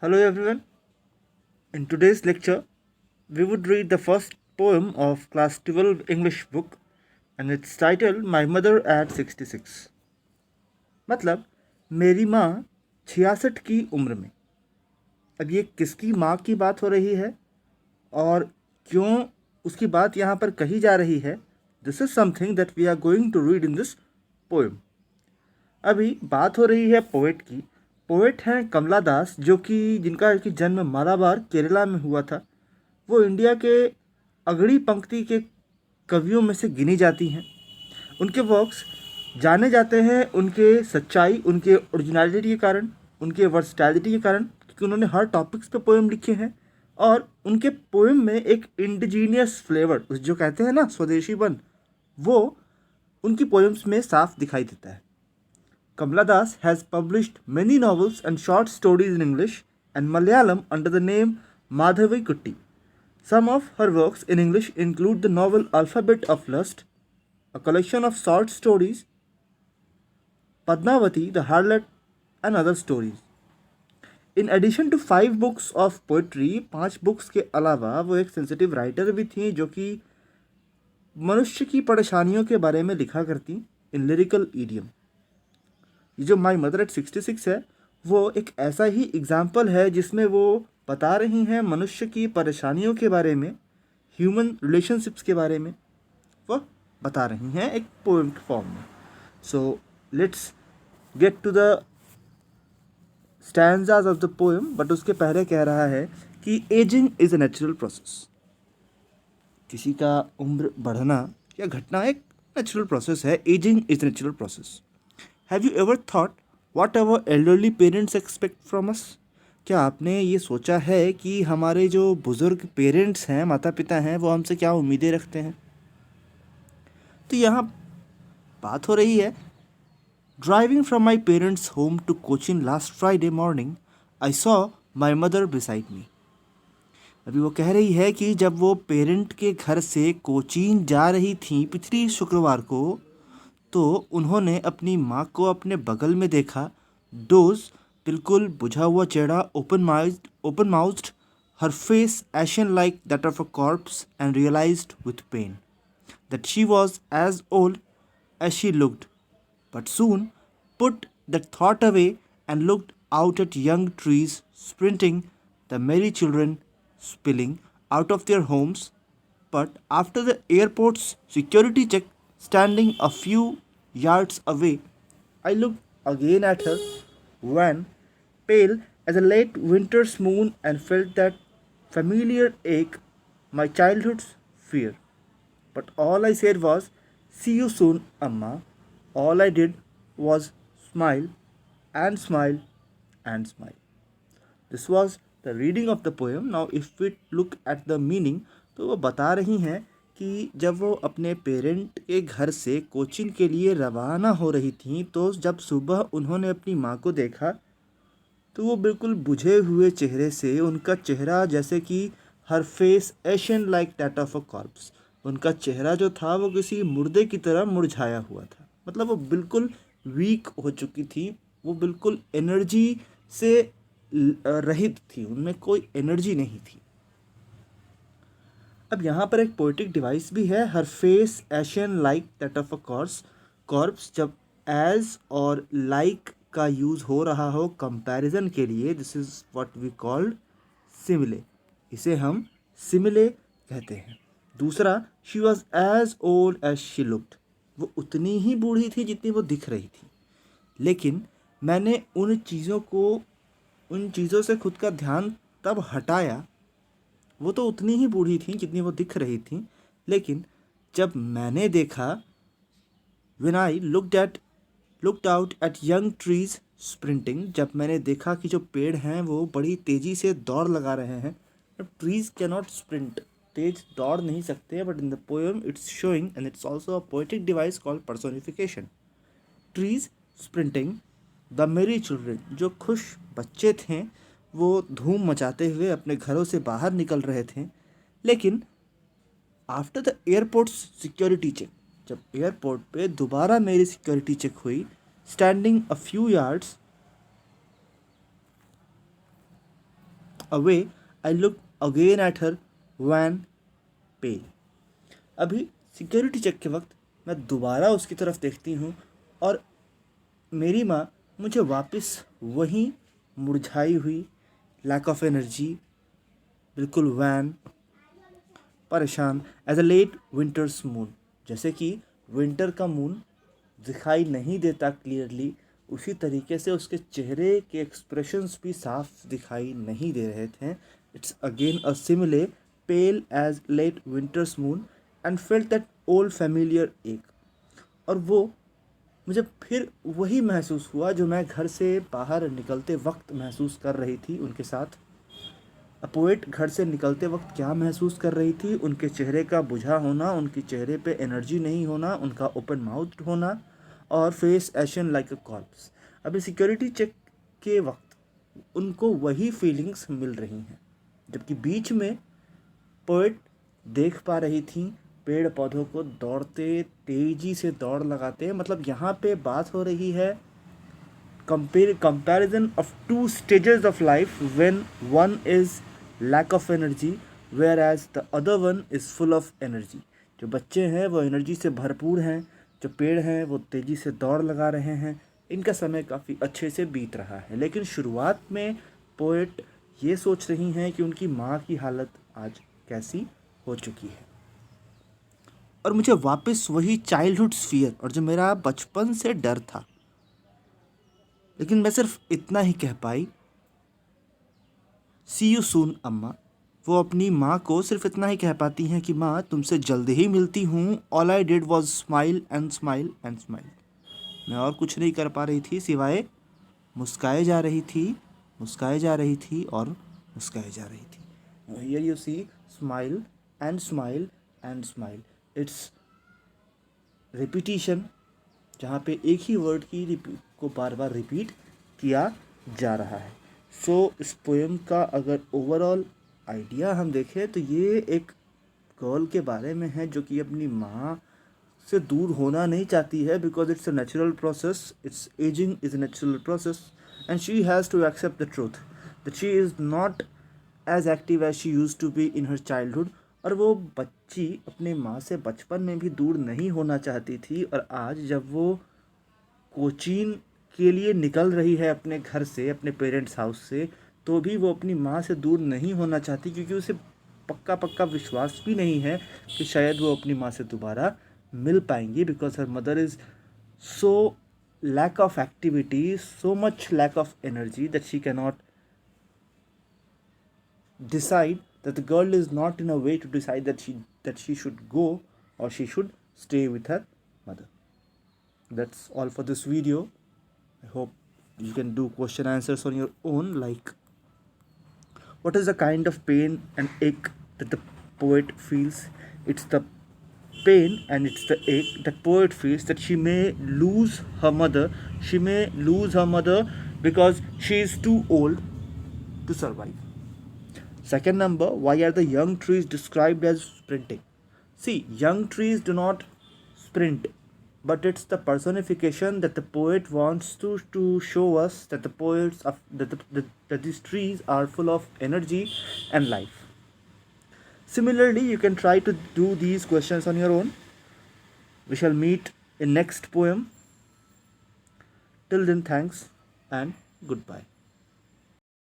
Hello everyone. In today's lecture, we would read the first poem of class 12 English book and it's titled My Mother at 66. मतलब मेरी माँ 66 की उम्र में। अब ये किसकी माँ की बात हो रही है और क्यों उसकी बात यहाँ पर कही जा रही है, this is something that we are going to read in this poem. अभी बात हो रही है पोएट की। पोएट हैं कमला दास, जो कि जिनका कि जन्म मालाबार केरला में हुआ था। वो इंडिया के अगड़ी पंक्ति के कवियों में से गिनी जाती हैं। उनके वर्क्स जाने जाते हैं उनके सच्चाई, उनके ओरिजिनलिटी के कारण, उनके वर्सटैलिटी के कारण, क्योंकि उन्होंने हर टॉपिक्स पे पोएम लिखे हैं। और उनके पोएम में एक इंडिजीनियस फ्लेवर, जो कहते हैं ना स्वदेशीपन, वो उनकी पोएम्स में साफ दिखाई देता है। Kamala Das has published many novels and short stories in English and Malayalam under the name Madhavi Kutti. Some of her works in English include the novel Alphabet of Lust, a collection of short stories, Padmavati the Harlot, and other stories. In addition to 5 books of poetry, 5 books के अलावा वो एक sensitive writer भी थी, जो कि मनुष्य की परेशानियों के बारे में लिखा करती इन लिरिकल ईडियम। ये जो माई मदर एट 66 है, वो एक ऐसा ही एग्जाम्पल है जिसमें वो बता रही हैं मनुष्य की परेशानियों के बारे में, ह्यूमन रिलेशनशिप्स के बारे में वो बता रही हैं एक पोएम के फॉर्म में। So let's get to the stanzas of the poem. But उसके पहले कह रहा है कि ageing is a natural process. किसी का उम्र बढ़ना या घटना एक नेचुरल प्रोसेस है। Ageing is a natural process. Have you ever thought what our elderly parents expect from us? क्या आपने ये सोचा है कि हमारे जो बुज़ुर्ग पेरेंट्स हैं, माता पिता हैं, वो हमसे क्या उम्मीदें रखते हैं? तो यहाँ बात हो रही है, driving from my parents home to Cochin last Friday morning I saw my mother beside me. अभी वो कह रही है कि जब वो पेरेंट के घर से कोचीन जा रही थी पिछली शुक्रवार को, तो उन्होंने अपनी माँ को अपने बगल में देखा। डोज, बिल्कुल बुझा हुआ चेहरा, open mouthed, her face ashen like that of a corpse, and realised with pain that she was as old as she looked, but soon put that thought away and looked out at young trees sprinting, the merry children spilling out of their homes. But after the airport's security check, standing a few yards away, I looked again at her, wan, pale as a late winter's moon, and felt that familiar ache, my childhood's fear. But all I said was, "See you soon, Amma." All I did was smile and smile and smile. This was the reading of the poem. Now, if we look at the meaning, तो वो बता रही हैं कि जब वो अपने parent के घर से कोचिंग के लिए रवाना हो रही थी, तो जब सुबह उन्होंने अपनी माँ को देखा, तो वो बिल्कुल बुझे हुए चेहरे से, उनका चेहरा जैसे कि her face ashen like that of a corpse, उनका चेहरा जो था वो किसी मुर्दे की तरह मुरझाया हुआ था। मतलब वो बिल्कुल वीक हो चुकी थी, वो बिल्कुल एनर्जी से रहित थी, उनमें कोई एनर्जी नहीं थी। अब यहाँ पर एक पोइटिक डिवाइस भी है, her face ashen like that of a corpse. जब एज और लाइक का यूज़ हो रहा हो कंपैरिजन के लिए, this is what we called simile. इसे हम सिमिले कहते हैं। दूसरा, she was as old as she looked. वो उतनी ही बूढ़ी थी जितनी वो दिख रही थी। लेकिन मैंने उन चीज़ों से खुद का ध्यान तब हटाया। वो तो उतनी ही बूढ़ी थी जितनी वो दिख रही थी, लेकिन जब मैंने देखा, when I looked out at young trees sprinting, जब मैंने देखा कि जो पेड़ हैं वो बड़ी तेज़ी से दौड़ लगा रहे हैं। ट्रीज कैन नॉट स्प्रिंट, तेज दौड़ नहीं सकते, but in the poem it's showing and it's also a poetic device called personification. Trees sprinting, the मेरी चिल्ड्रन, जो खुश बच्चे थे वो धूम मचाते हुए अपने घरों से बाहर निकल रहे थे। लेकिन after the airport security check, जब एयरपोर्ट पे दोबारा मेरी सिक्योरिटी चेक हुई, standing a few yards away, I looked again at her, wan, pale. अभी सिक्योरिटी चेक के वक्त मैं दोबारा उसकी तरफ देखती हूँ और मेरी माँ मुझे वापस वही मुरझाई हुई, लैक ऑफ एनर्जी, बिल्कुल वैन, परेशान, as a late winter's moon, जैसे कि विंटर का मून दिखाई नहीं देता क्लियरली, उसी तरीके से उसके चेहरे के एक्सप्रेशंस भी साफ दिखाई नहीं दे रहे थे. It's again a simile, pale as late winter's moon, and felt that old familiar ache. और वो मुझे फिर वही महसूस हुआ जो मैं घर से बाहर निकलते वक्त महसूस कर रही थी उनके साथ. पोएट घर से निकलते वक्त क्या महसूस कर रही थी? उनके चेहरे का बुझा होना, उनके चेहरे पे एनर्जी नहीं होना, उनका ओपन माउथ होना और फेस एशन लाइक अ कॉर्प्स. अभी सिक्योरिटी चेक के वक्त उनको वही फीलिंग्स मिल रही हैं, जबकि बीच में पोएट देख पा रही थी पेड़ पौधों को दौड़ते, तेजी से दौड़ लगाते. मतलब यहाँ पे बात हो रही है comparison of two stages of life, when one is lack of energy whereas the other one is full of energy. जो बच्चे हैं वो एनर्जी से भरपूर हैं, जो पेड़ हैं वो तेज़ी से दौड़ लगा रहे हैं. इनका समय काफ़ी अच्छे से बीत रहा है, लेकिन शुरुआत में पोएट ये सोच रही हैं कि उनकी माँ की हालत आज कैसी हो चुकी है. और मुझे वापस वही चाइल्डहुड फियर और जो मेरा बचपन से डर था, लेकिन मैं सिर्फ इतना ही कह पाई, सी यू सून अम्मा. वो अपनी माँ को सिर्फ इतना ही कह पाती हैं कि माँ तुमसे जल्द ही मिलती हूँ. All I did was smile and smile and smile. मैं और कुछ नहीं कर पा रही थी सिवाय मुस्काए जा रही थी, मुस्काए जा रही थी और मुस्काए जा रही थी. Here you see smile and smile and smile. It's repetition, जहाँ पे एक ही वर्ड को बार बार रिपीट किया जा रहा है. सो इस पोएम का अगर ओवरऑल आइडिया हम देखें तो ये एक गर्ल के बारे में है जो कि अपनी माँ से दूर होना नहीं चाहती है, because it's a natural process. It's ageing is a natural process and she has to accept the truth that she is not as active as she use to be in her childhood. और वो बच्ची अपने माँ से बचपन में भी दूर नहीं होना चाहती थी, और आज जब वो कोचीन के लिए निकल रही है अपने घर से, अपने पेरेंट्स हाउस से, तो भी वो अपनी माँ से दूर नहीं होना चाहती, क्योंकि उसे पक्का पक्का विश्वास भी नहीं है कि शायद वो अपनी माँ से दोबारा मिल पाएंगी, because her mother is so lack of activity, so much lack of energy that she cannot decide, that the girl is not in a way to decide that she should go or she should stay with her mother. That's all for this video. I hope you can do question answers on your own, like what is the kind of pain and ache that the poet feels. It's the pain and it's the ache that poet feels, that she may lose her mother. She may lose her mother because she is too old to survive. Second number, why are the young trees described as sprinting? See, young trees do not sprint, but it's the personification that the poet wants to show us that the poets of that these trees are full of energy and life. Similarly, you can try to do these questions on your own. We shall meet in next poem. Till then, thanks and goodbye.